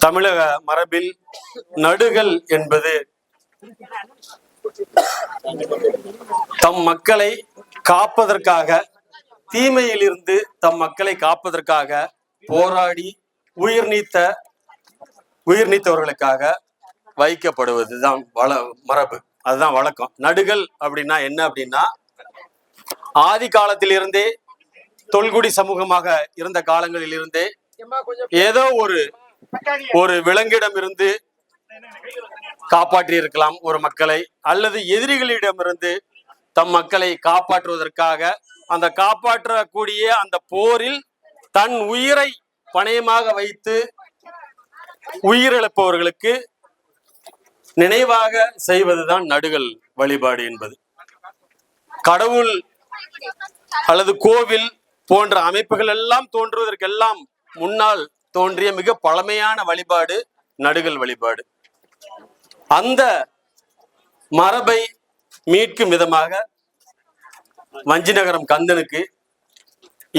தமிழக மரபில் நடுகள் என்பது தம் மக்களை காப்பதற்காக, தீமையில் இருந்து தம் மக்களை காப்பதற்காக போராடி உயிர் நீத்தவர்களுக்காக வைக்கப்படுவதுதான் மரபு. அதுதான் வழக்கம். நடுகள் அப்படின்னா என்ன அப்படின்னா, ஆதி காலத்திலிருந்தே தொல்குடி சமூகமாக இருந்த காலங்களில் இருந்தே ஏதோ ஒரு விலங்கிடம் இருந்து காப்பாற்றி இருக்கலாம் ஒரு மக்களை, அல்லது எதிரிகளிடமிருந்து தம் மக்களை காப்பாற்றுவதற்காக அந்த காப்பாற்றக்கூடிய அந்த போரில் தன் உயிரை பணயமாக வைத்து உயிரிழப்பவர்களுக்கு நினைவாக செய்வதுதான் நடுகள் வழிபாடு என்பது. கடவுள் அல்லது கோவில் போன்ற அமைப்புகள் எல்லாம் தோன்றுவதற்கெல்லாம் முன்னால் தோன்றிய மிக பழமையான வழிபாடு நடுகள் வழிபாடு. அந்த மரபை மீட்கும் விதமாக வஞ்சிநகரம் கந்தனுக்கு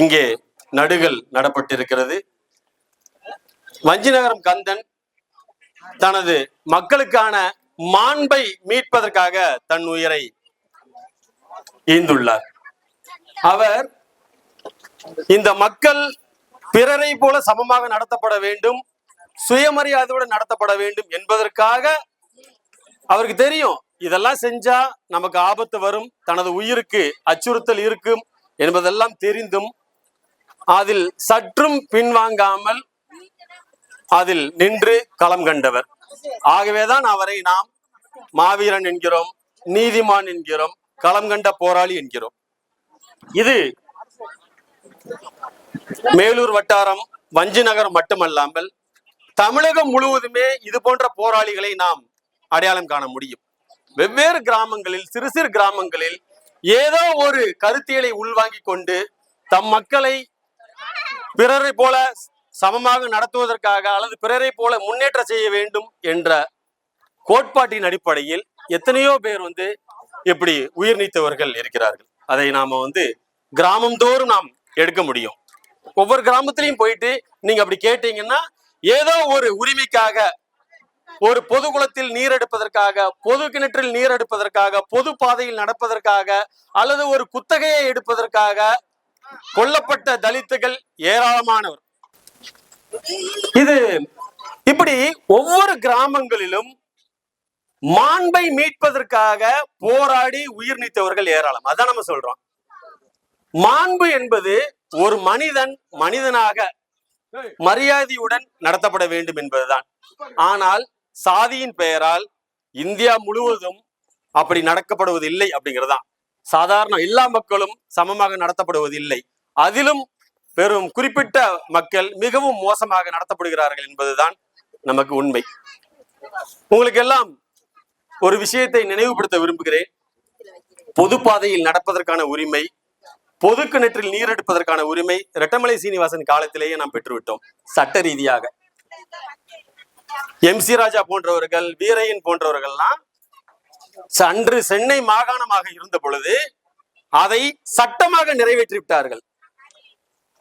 இங்கே நடுகள் நடப்பட்டிருக்கிறது. வஞ்சிநகரம் கந்தன் தனது மக்களுக்கான மாண்பை மீட்பதற்காக தன் உயிரை ஈந்துள்ளார். அவர் இந்த மக்கள் பிறரை போல சமமாக நடத்தப்பட வேண்டும், சுயமரியாதையுடன் நடத்தப்பட வேண்டும் என்பதற்காக அவருக்கு தெரியும் இதெல்லாம் செஞ்சா நமக்கு ஆபத்து வரும், தனது உயிருக்கு அச்சுறுத்தல் இருக்கும் என்பதெல்லாம் தெரிந்தும் அதில் சற்றும் பின்வாங்காமல் அதில் நின்று களம் கண்டவர். ஆகவேதான் அவரை நாம் மாவீரன் என்கிறோம், நீதிமான் என்கிறோம், களம் கண்ட போராளி என்கிறோம். இது மேலூர் வட்டாரம், வஞ்சிநகரம் மட்டுமல்லாமல் தமிழகம் முழுவதுமே இது போன்ற போராளிகளை நாம் அடையாளம் காண முடியும். வெவ்வேறு கிராமங்களில், சிறு சிறு கிராமங்களில் ஏதோ ஒரு கருத்தியலை உள்வாங்கி கொண்டு தம் மக்களை பிறரை போல சமமாக நடத்துவதற்காக அல்லது பிறரை போல முன்னேற்ற செய்ய வேண்டும் என்ற கோட்பாட்டின் அடிப்படையில் எத்தனையோ பேர் இப்படி உயிர் நீத்தவர்கள் இருக்கிறார்கள். அதை நாம கிராமந்தோறும் நாம் எடுக்க முடியும். ஒவ்வொரு கிராமத்திலையும் போயிட்டு நீங்க அப்படி கேட்டீங்கன்னா, ஏதோ ஒரு உரிமைக்காக, ஒரு பொது குளத்தில் நீர் எடுப்பதற்காக, பொது கிணற்றில் நீர் எடுப்பதற்காக, பொது பாதையில் நடப்பதற்காக, அல்லது ஒரு குத்தகையை எடுப்பதற்காக கொல்லப்பட்ட தலித்துகள் ஏராளமானவர். இது இப்படி ஒவ்வொரு கிராமங்களிலும் மாண்பை மீட்பதற்காக போராடி உயிர் நீத்தவர்கள் ஏராளம். அதான் நம்ம சொல்றோம். மாண்பு என்பது ஒரு மனிதன் மனிதனாக மரியாதையுடன் நடத்தப்பட வேண்டும் என்பதுதான். ஆனால் சாதியின் பெயரால் இந்தியா முழுவதும் அப்படி நடக்கப்படுவதில்லை அப்படிங்கிறதுதான். சாதாரண எல்லா மக்களும் சமமாக நடத்தப்படுவதில்லை. அதிலும் பெரும் குறிப்பிட்ட மக்கள் மிகவும் மோசமாக நடத்தப்படுகிறார்கள் என்பதுதான் நமக்கு உண்மை. உங்களுக்கு எல்லாம் ஒரு விஷயத்தை நினைவுபடுத்த விரும்புகிறேன். பொது பாதையில் நடப்பதற்கான உரிமை, பொது கிணற்றில் நீர் எடுப்பதற்கான உரிமை ரெட்டமலை சீனிவாசன் காலத்திலேயே நாம் பெற்றுவிட்டோம். சட்ட ரீதியாக MC ராஜா போன்றவர்கள், வீரையன் போன்றவர்கள்லாம் அன்று சென்னை மாகாணமாக இருந்த பொழுது அதை சட்டமாக நிறைவேற்றி விட்டார்கள்.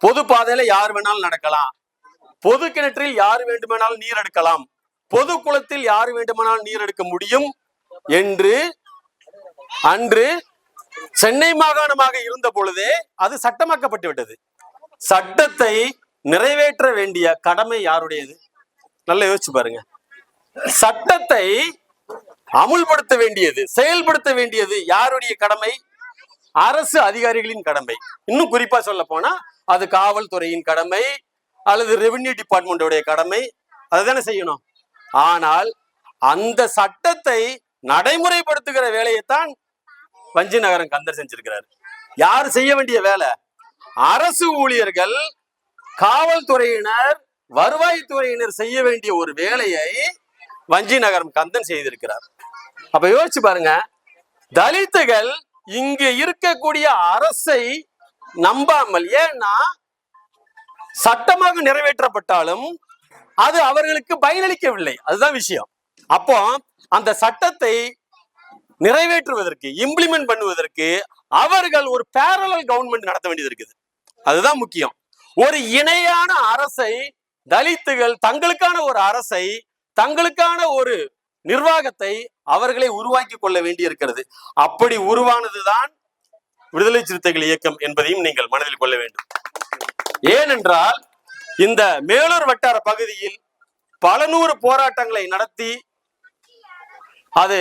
பொது பாதையில யார் வேணாலும் நடக்கலாம், பொது கிணற்றில் யார் வேண்டுமானாலும் நீர் எடுக்கலாம், பொது குளத்தில் யார் வேண்டுமானாலும் நீர் எடுக்க முடியும் என்று அன்று சென்னை மாகாணமாக இருந்த பொழுதே அது சட்டமாக்கப்பட்டு விட்டது. சட்டத்தை நிறைவேற்ற வேண்டிய கடமை யாருடையது? நல்லா யோசிச்சு பாருங்க. சட்டத்தை அமுல்படுத்த வேண்டியது, செயல்படுத்த வேண்டியது யாருடைய கடமை? அரசு அதிகாரிகளின் கடமை. இன்னும் குறிப்பா சொல்ல போனா அது காவல்துறையின் கடமை அல்லது ரெவென்யூ டிபார்ட்மெண்டோடைய கடமை. அதுதானே செய்யணும். ஆனால் அந்த சட்டத்தை நடைமுறைப்படுத்துகிற வேலையைத்தான் வஞ்சிநகரம் கந்தர் செஞ்சிருக்கிறார். யார் செய்ய வேண்டிய வேலை? அரசு ஊழியர்கள், காவல்துறையினர், வருவாய்த்துறையினர் செய்ய வேண்டிய ஒரு வேலையை வஞ்சிநகரம் கந்தன் செய்திருக்கிறார். அப்ப யோசிச்சு பாருங்க. தலித்துகள் இங்கு இருக்கக்கூடிய அரசை நம்பாமல், ஏன்னா சட்டமாக நிறைவேற்றப்பட்டாலும் அது அவர்களுக்கு பயனளிக்கவில்லை. அதுதான் விஷயம். அப்போ அந்த சட்டத்தை நிறைவேற்றுவதற்கு, இம்ப்ளிமெண்ட் பண்ணுவதற்கு அவர்கள் ஒரு பேரலல் கவர்மெண்ட் நடத்த வேண்டியது இருக்குது. அதுதான் முக்கியம். ஒரு இணையான அரசை தலித்துகள் தங்களுக்கான ஒரு அரசை, தங்களுக்கான ஒரு நிர்வாகத்தை அவர்களை உருவாக்கி கொள்ள வேண்டி இருக்கிறது. அப்படி உருவானதுதான் விடுதலை சிறுத்தைகள் இயக்கம் என்பதையும் நீங்கள் மனதில் கொள்ள வேண்டும். ஏனென்றால் இந்த மேலூர் வட்டார பகுதியில் பல நூறு போராட்டங்களை நடத்தி அது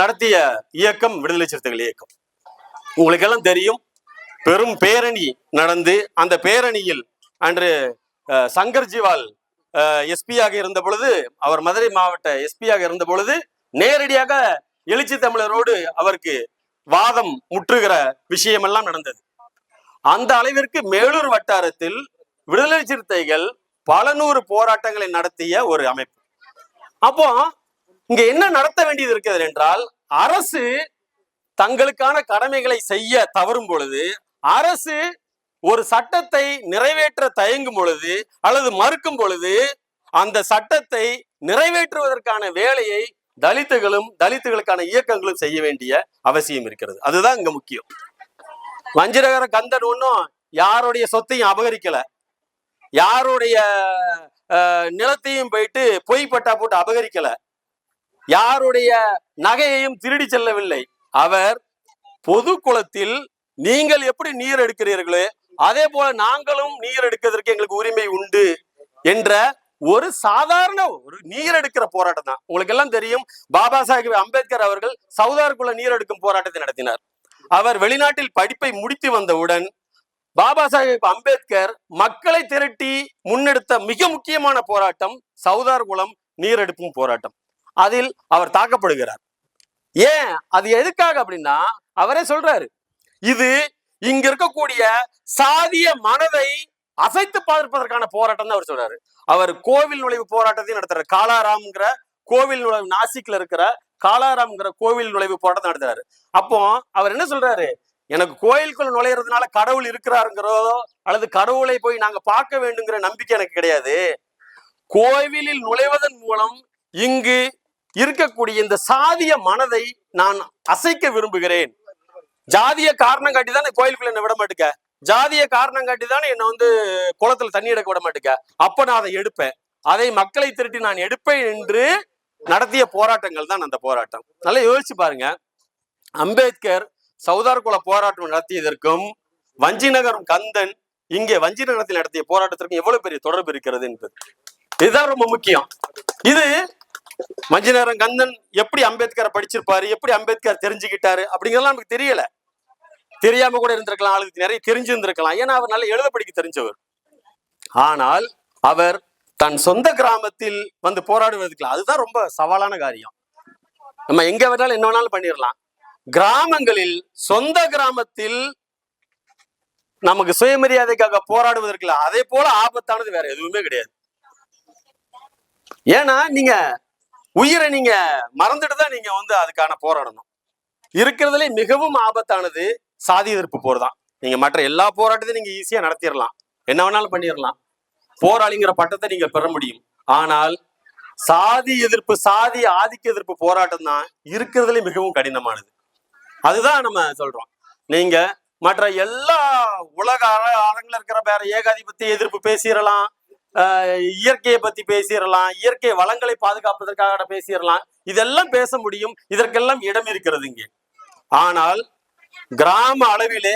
நடத்திய இயக்கம் விடுதலை சிறுத்தைகள் இயக்கம். உங்களுக்கு எல்லாம் தெரியும், பெரும் பேரணி நடந்து அந்த பேரணியில் அன்று சங்கர் ஜிவால் எஸ்பியாக இருந்த பொழுது, அவர் மதுரை மாவட்ட எஸ்பியாக இருந்த பொழுது நேரடியாக எழுச்சி தமிழரோடு அவருக்கு வாதம் முற்றுகிற விஷயமெல்லாம் நடந்தது. அந்த அளவிற்கு மேலூர் வட்டாரத்தில் விடுதலை சிறுத்தைகள் பல நூறு போராட்டங்களை நடத்திய ஒரு அமைப்பு. அப்போ இங்க என்ன நடத்த வேண்டியது இருக்கிறது என்றால், அரசு தங்களுக்கான கடமைகளை செய்ய தவறும் பொழுது, அரசு ஒரு சட்டத்தை நிறைவேற்ற தயங்கும் பொழுது அல்லது மறுக்கும் பொழுது, அந்த சட்டத்தை நிறைவேற்றுவதற்கான வேலையை தலித்துகளுக்கான இயக்கங்களும் செய்ய வேண்டிய அவசியம் இருக்கிறது. அதுதான் இங்க முக்கியம். வஞ்சிநகர கந்தன் ஒன்னும் யாருடைய சொத்தையும் அபகரிக்கல, யாருடைய நிலத்தையும் போயிட்டு பொய் பட்டா போட்டு அபகரிக்கல, யாருடைய நகையையும் திருடி செல்லவில்லை. அவர் பொது குளத்தில் நீங்கள் எப்படி நீர் எடுக்கிறீர்களோ அதே போல நாங்களும் நீர் எடுக்கிறதுக்கு எங்களுக்கு உரிமை உண்டு என்ற ஒரு சாதாரண ஒரு நீர் எடுக்கிற போராட்டம் தான். உங்களுக்கு எல்லாம் தெரியும், பாபா சாஹிப் அம்பேத்கர் அவர்கள் சவுதாருக்குள்ள நீர் எடுக்கும் போராட்டத்தை நடத்தினார். அவர் வெளிநாட்டில் படிப்பை முடித்து வந்தவுடன் பாபா சாஹிப் அம்பேத்கர் மக்களை திரட்டி முன்னெடுத்த மிக முக்கியமான போராட்டம் சவுதார் குளம் நீர் எடுக்கும் போராட்டம். அதில் அவர் தாக்கப்படுகிறார். ஏன், அது எதுக்காக அப்படின்னா, அவரே சொல்றாரு, இது இங்க இருக்கக்கூடிய சாதிய மனதை அசைத்து பார்ப்பதற்கான போராட்டம் தான் அவர் சொல்றாரு. அவர் கோவில் நுழைவு போராட்டத்தையும் நடத்துறாரு. காலாராம்ங்கிற கோவில் நுழைவு, நாசிக்ல இருக்கிற காலாராம்ங்கிற கோவில் நுழைவு போராட்டம் நடத்துறாரு. அப்போ அவர் என்ன சொல்றாரு, எனக்கு கோயிலுக்குள் நுழையிறதுனால கடவுள் இருக்கிறாருங்கிறதோ அல்லது கடவுளை போய் நாங்க பார்க்க வேண்டுங்கிற நம்பிக்கை எனக்கு கிடையாது. கோவிலில் நுழைவதன் மூலம் இங்கு இருக்கக்கூடிய இந்த சாதிய மனதை நான் அசைக்க விரும்புகிறேன். ஜாதிய காரணம் காட்டி தானே கோயிலுக்குள்ள என்ன விட மாட்டேங்க, ஜாதிய காரணம் காட்டி தானே என்ன குளத்துல தண்ணி எடுக்க விட மாட்டேங்க. அப்ப நான் அதை எடுப்பேன், அதை மக்களை திரட்டி நான் எடுப்பேன் என்று நடத்திய போராட்டங்கள் தான் அந்த போராட்டம். நல்லா யோசிச்சு பாருங்க, அம்பேத்கர் சவுதார் குல போராட்டம் நடத்தியதற்கும் வஞ்சிநகரம் கந்தன் இங்கே வஞ்சிநகரத்தில் நடத்திய போராட்டத்திற்கும் எவ்வளவு பெரிய தொடர்பு இருக்கிறது என்பது இதுதான் ரொம்ப முக்கியம். இது வஞ்சிநகரம் கந்தன் எப்படி அம்பேத்கரை படிச்சிருப்பாரு, எப்படி அம்பேத்கர் தெரிஞ்சுக்கிட்டாரு அப்படிங்கிறதெல்லாம் நமக்கு தெரியல. தெரியாம கூட இருந்திருக்கலாம், ஆளுக்கு நிறைய தெரிஞ்சிருந்திருக்கலாம். ஏன்னா அவர் நல்லா எழுத படிக்க தெரிஞ்சவர். ஆனால் அவர் தன் சொந்த கிராமத்தில் போராடுவதற்கு, அதுதான் ரொம்ப சவாலான காரியம். நம்ம எங்க வேணாலும் என்ன வேணாலும் பண்ணிடலாம். கிராமங்களில், சொந்த கிராமத்தில் நமக்கு சுயமரியாதைக்காக போராடுவதற்கு அதே போல ஆபத்தானது வேற எதுவுமே கிடையாது. ஏன்னா நீங்க உயிரை நீங்க மறந்துட்டு தான் நீங்க அதுக்கான போராடணும். இருக்கிறதுலே மிகவும் ஆபத்தானது சாதி எதிர்ப்பு போர் தான். நீங்க மற்ற எல்லா போராட்டத்தையும் நீங்க ஈஸியா நடத்திடலாம், என்ன வேணாலும் பண்ணிடலாம், போராளிங்கிற பட்டத்தை நீங்க பெற முடியும். ஆனால் சாதி எதிர்ப்பு, சாதி ஆதிக்க எதிர்ப்பு போராட்டம் தான் இருக்கிறதுலே மிகவும் கடினமானது. அதுதான் நம்ம சொல்றோம். நீங்க மற்ற எல்லா உலக அரங்கில் இருக்கிற வேற ஏகாதிபத்திய எதிர்ப்பு பேசிடலாம், இயற்கையை பத்தி பேசிடலாம், இயற்கை வளங்களை பாதுகாப்பதற்காக பேசிடலாம், இதெல்லாம் பேச முடியும், இதற்கெல்லாம் இடம் இருக்கிறது இங்கே. ஆனால் கிராம அளவிலே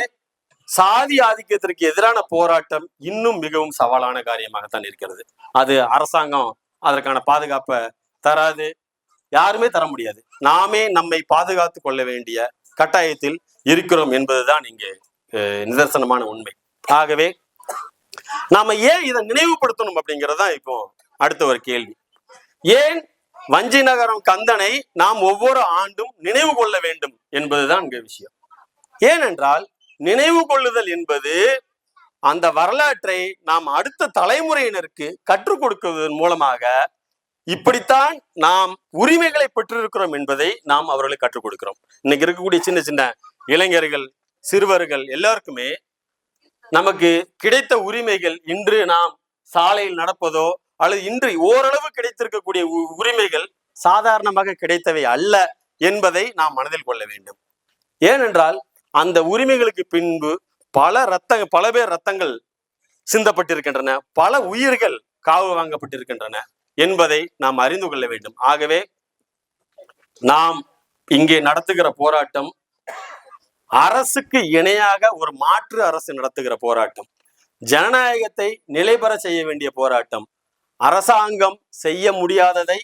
சாதி ஆதிக்கத்திற்கு எதிரான போராட்டம் இன்னும் மிகவும் சவாலான காரியமாகத்தான் இருக்கிறது. அது அரசாங்கம் அதற்கான பாதுகாப்பை தராது, யாருமே தர முடியாது. நாமே நம்மை பாதுகாத்து கொள்ள வேண்டிய கட்டாயத்தில் இருக்கிறோம் என்பதுதான் இங்கே நிதர்சனமான உண்மை. ஆகவே நாம ஏன் இதை நினைவுபடுத்தணும் அப்படிங்கறதுதான் இப்போ அடுத்த ஒரு கேள்வி. ஏன் வஞ்சிநகரம் கந்தனை நாம் ஒவ்வொரு ஆண்டும் நினைவு கொள்ள வேண்டும் என்பதுதான் இங்க விஷயம். ஏனென்றால் நினைவு கொள்ளுதல் என்பது அந்த வரலாற்றை நாம் அடுத்த தலைமுறையினருக்கு கற்றுக் கொடுக்குவதன் மூலமாக இப்படித்தான் நாம் உரிமைகளை பெற்றிருக்கிறோம் என்பதை நாம் அவர்களுக்கு கற்றுக் கொடுக்கிறோம். இன்னைக்கு இருக்கக்கூடிய சின்ன சின்ன இளைஞர்கள், சிறுவர்கள் எல்லாருக்குமே நமக்கு கிடைத்த உரிமைகள் இன்று நாம் சாலையில் நடப்பதோ அல்லது இன்று ஓரளவு கிடைத்திருக்கக்கூடிய உரிமைகள் சாதாரணமாக கிடைத்தவை அல்ல என்பதை நாம் மனதில் கொள்ள வேண்டும். ஏனென்றால் அந்த உரிமைகளுக்கு பின்பு பல பேர் ரத்தங்கள் சிந்தப்பட்டிருக்கின்றன, பல உயிர்கள் காவு வாங்கப்பட்டிருக்கின்றன என்பதை நாம் அறிந்து கொள்ள வேண்டும். ஆகவே நாம் இங்கே நடத்துகிற போராட்டம் அரசுக்கு இணையாக ஒரு மாற்று அரசு நடத்துகிற போராட்டம், ஜனநாயகத்தை நிலைபெற செய்ய வேண்டிய போராட்டம், அரசாங்கம் செய்ய முடியாததை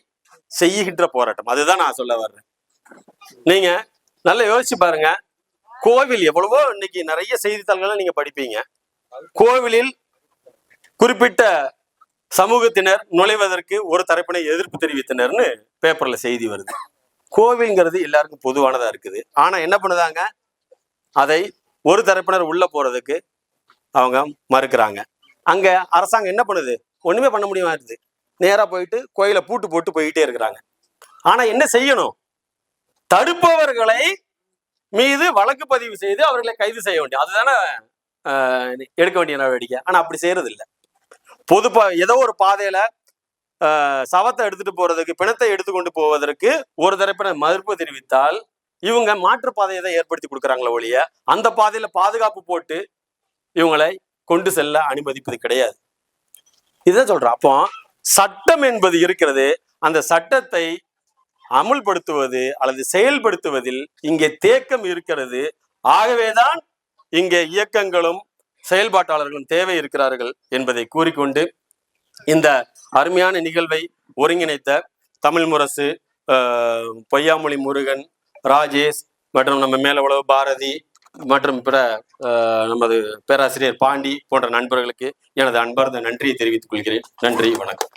செய்கின்ற போராட்டம். அதுதான் நான் சொல்ல வர்றேன். நீங்க நல்லா யோசிச்சு பாருங்க. கோவில் எவ்வளவோ இன்னைக்கு நிறைய செய்தித்தாள்களை நீங்க படிப்பீங்க. கோவிலில் குறிப்பிட்ட சமூகத்தினர் நுழைவதற்கு ஒரு தரப்பினை எதிர்ப்பு தெரிவித்தனர்னு பேப்பர்ல செய்தி வருது. கோவில்ங்கிறது எல்லாருக்கும் பொதுவானதா இருக்குது. ஆனா என்ன பண்ணுதாங்க, அதை ஒரு தரப்பினர் உள்ள போறதுக்கு அவங்க மறுக்கிறாங்க. அங்க அரசாங்கம் என்ன பண்ணுது, ஒண்ணுமே பண்ண முடியாது. நேரா போயிட்டு கோயிலை பூட்டு போட்டு போயிட்டே இருக்கிறாங்க. ஆனா என்ன செய்யணும், தடுப்பவர்களை மீது வழக்கு பதிவு செய்து அவர்களை கைது செய்ய வேண்டிய, அதுதானே எடுக்க வேண்டிய நடவடிக்கை. ஆனா அப்படி செய்யறது இல்லை. ஏதோ ஒரு பாதையில சவத்தை எடுத்துட்டு போறதுக்கு, பிணத்தை எடுத்துக்கொண்டு போவதற்கு ஒரு தரப்பினர் மறுப்பு தெரிவித்தால் இவங்க மாற்று பாதையை தான் ஏற்படுத்தி கொடுக்குறாங்களே ஒழிய அந்த பாதையில பாதுகாப்பு போட்டு இவங்களை கொண்டு செல்ல அனுமதிப்பது கிடையாது. இதுதான் சொல்றேன். அப்போ சட்டம் என்பது இருக்கிறது. அந்த சட்டத்தை அமுல்படுத்துவது அல்லது செயல்படுத்துவதில் இங்கே தேக்கம் இருக்கிறது. ஆகவேதான் இங்கே இயக்கங்களும் செயல்பாட்டாளர்களும் தேவை இருக்கிறார்கள் என்பதை கூறிக்கொண்டு இந்த அருமையான நிகழ்வை ஒருங்கிணைத்த தமிழ் முரசு, பொய்யாமொழி முருகன், ராஜேஷ் மற்றும் நம்ம மேல உளவு பாரதி மற்றும் பிற நமது பேராசிரியர் பாண்டி போன்ற நண்பர்களுக்கு எனது அன்பார்ந்த நன்றியை தெரிவித்துக் கொள்கிறேன். நன்றி, வணக்கம்.